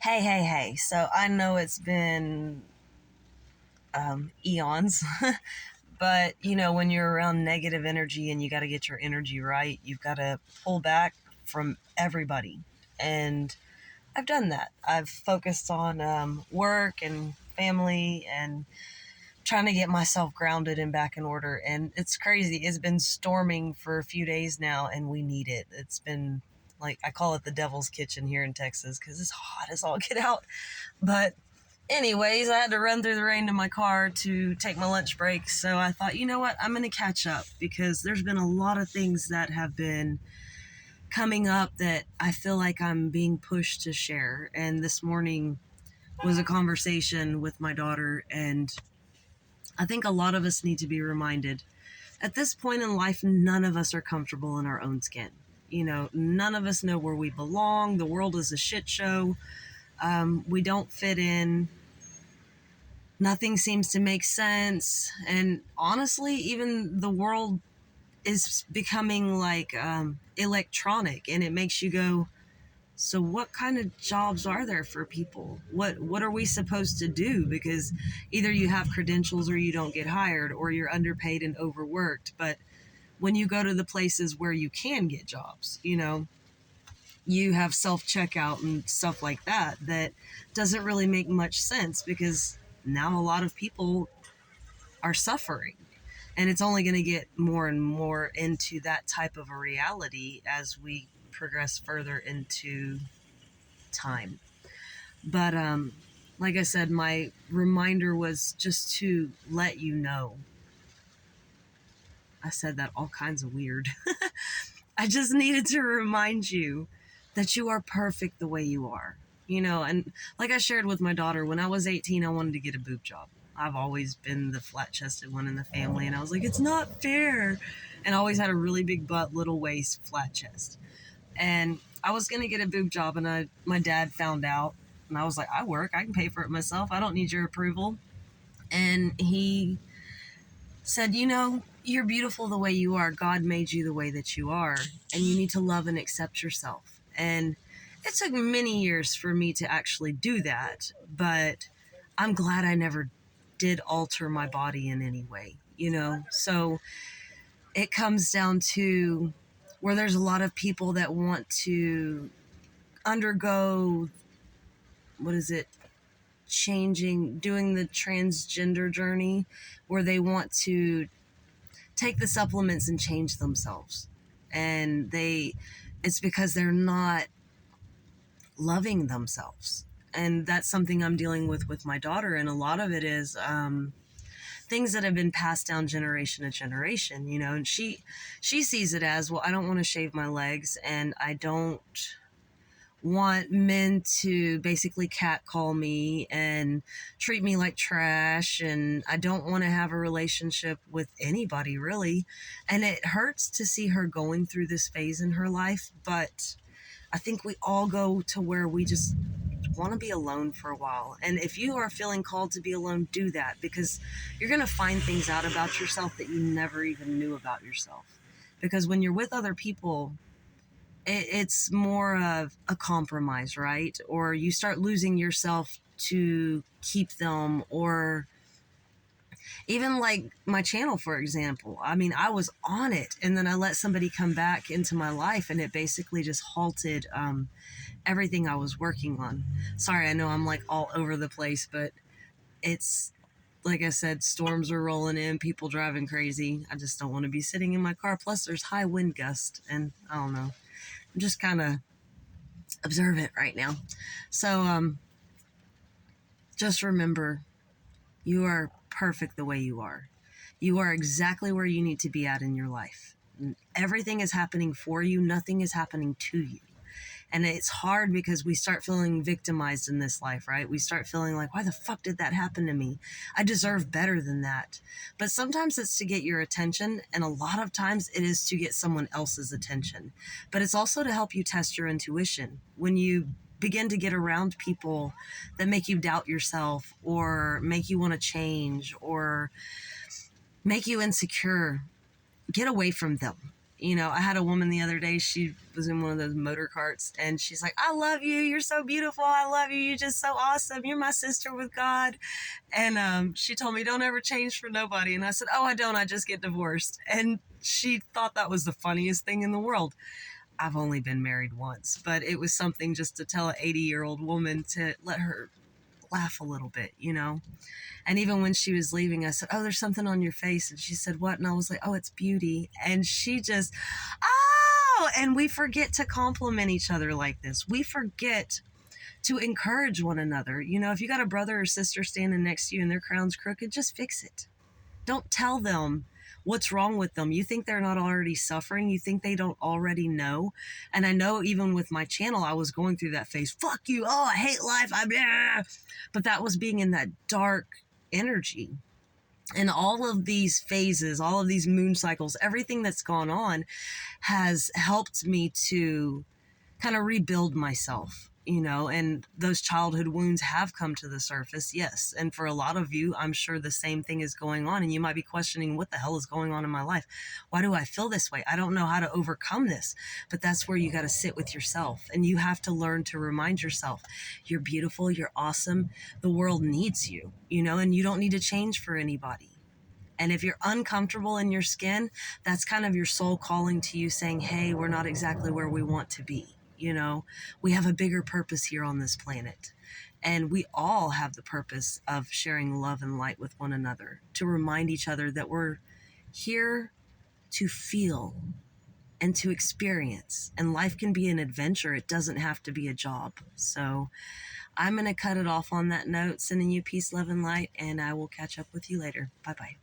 Hey. So I know it's been eons, but when you're around negative energy and you got to get your energy right, you've got to pull back from everybody. And I've done that. I've focused on work and family and trying to get myself grounded and back in order. And it's crazy. It's been storming for a few days now, and we need it. It's been like, I call it the devil's kitchen here in Texas because it's hot as all get out. But anyways, I had to run through the rain to my car to take my lunch break. So I thought, you know what? I'm going to catch up because there's been a lot of things that have been coming up that I feel like I'm being pushed to share. And this morning was a conversation with my daughter, and I think a lot of us need to be reminded at this point in life, none of us are comfortable in our own skin. None of us know where we belong. The world is a shit show. We don't fit in. Nothing seems to make sense. And honestly, even the world is becoming like electronic, and it makes you go, so what kind of jobs are there for people? What are we supposed to do? Because either you have credentials or you don't get hired, or you're underpaid and overworked. But when you go to the places where you can get jobs, you have self-checkout and stuff like that doesn't really make much sense, because now a lot of people are suffering. And it's only going to get more and more into that type of a reality as we progress further into time. But like I said, my reminder was just to let you know. I said that all kinds of weird. I just needed to remind you that you are perfect the way you are. And like I shared with my daughter, when I was 18, I wanted to get a boob job. I've always been the flat-chested one in the family, and I was like, it's not fair. And I always had a really big butt, little waist, flat chest. And I was going to get a boob job, and my dad found out, and I was like, I work, I can pay for it myself. I don't need your approval. And he said, you're beautiful the way you are. God made you the way that you are, and you need to love and accept yourself. And it took many years for me to actually do that, but I'm glad I never did alter my body in any way, So it comes down to where there's a lot of people that want to undergo, doing the transgender journey, where they want to take the supplements and change themselves. And it's because they're not loving themselves. And that's something I'm dealing with my daughter. And a lot of it is things that have been passed down generation to generation, and she sees it as, well, I don't want to shave my legs, and I don't want men to basically catcall me and treat me like trash, and I don't want to have a relationship with anybody really. And it hurts to see her going through this phase in her life, but I think we all go to where we just want to be alone for a while. And if you are feeling called to be alone, do that, because you're going to find things out about yourself that you never even knew about yourself. Because when you're with other people, it's more of a compromise, right? Or you start losing yourself to keep them, or even like my channel, for example. I mean, I was on it, and then I let somebody come back into my life, and it basically just halted everything I was working on. Sorry, I know I'm like all over the place, but it's, like I said, storms are rolling in, people driving crazy. I just don't want to be sitting in my car. Plus, there's high wind gust, and I don't know. I'm just kind of observant right now. So just remember, you are perfect the way you are. You are exactly where you need to be at in your life. Everything is happening for you. Nothing is happening to you. And it's hard because we start feeling victimized in this life, right? We start feeling like, why the fuck did that happen to me? I deserve better than that. But sometimes it's to get your attention, and a lot of times it is to get someone else's attention. But it's also to help you test your intuition. When you begin to get around people that make you doubt yourself, or make you want to change, or make you insecure, get away from them. I had a woman the other day, she was in one of those motor carts, and she's like, I love you. You're so beautiful. I love you. You're just so awesome. You're my sister with God. And she told me, don't ever change for nobody. And I said, oh, I don't. I just get divorced. And she thought that was the funniest thing in the world. I've only been married once, but it was something just to tell an 80-year-old woman to let her laugh a little bit, And even when she was leaving, I said, oh, there's something on your face. And she said, what? And I was like, oh, it's beauty. And she just, oh, and we forget to compliment each other like this. We forget to encourage one another. If you got a brother or sister standing next to you and their crown's crooked, just fix it. Don't tell them what's wrong with them. You think they're not already suffering? You think they don't already know? And I know even with my channel, I was going through that phase. Fuck you. Oh, I hate life. But that was being in that dark energy. And all of these phases, all of these moon cycles, everything that's gone on has helped me to kind of rebuild myself. And those childhood wounds have come to the surface, yes. And for a lot of you, I'm sure the same thing is going on. And you might be questioning, what the hell is going on in my life? Why do I feel this way? I don't know how to overcome this. But that's where you got to sit with yourself. And you have to learn to remind yourself, you're beautiful, you're awesome. The world needs you, and you don't need to change for anybody. And if you're uncomfortable in your skin, that's kind of your soul calling to you saying, hey, we're not exactly where we want to be. We have a bigger purpose here on this planet. And we all have the purpose of sharing love and light with one another, to remind each other that we're here to feel and to experience. And life can be an adventure. It doesn't have to be a job. So I'm going to cut it off on that note, sending you peace, love, and light, and I will catch up with you later. Bye-bye.